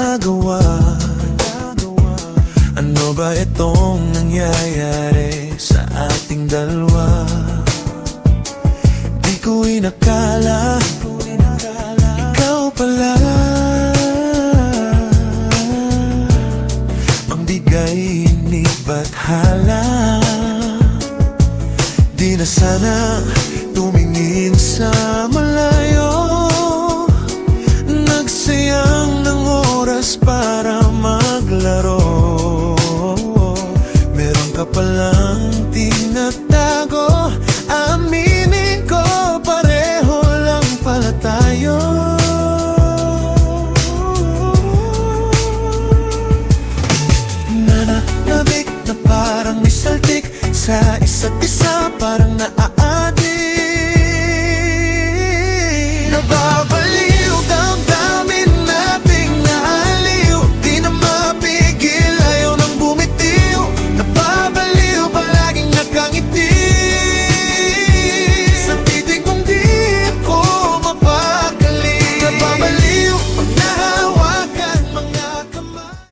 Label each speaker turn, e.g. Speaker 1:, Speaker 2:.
Speaker 1: nagawa? Ano ba itong nangyayari sa ating dalawa? Di ko inakala ikaw pala ang bigay ni bathala. Di na sana tumingin sa malayo, nagsayang ng oras para maglaro. Meron ka palang tinatago, aminin ko pareho lang pala tayo. Nananabik na parang may saltik sa isa't isa, parang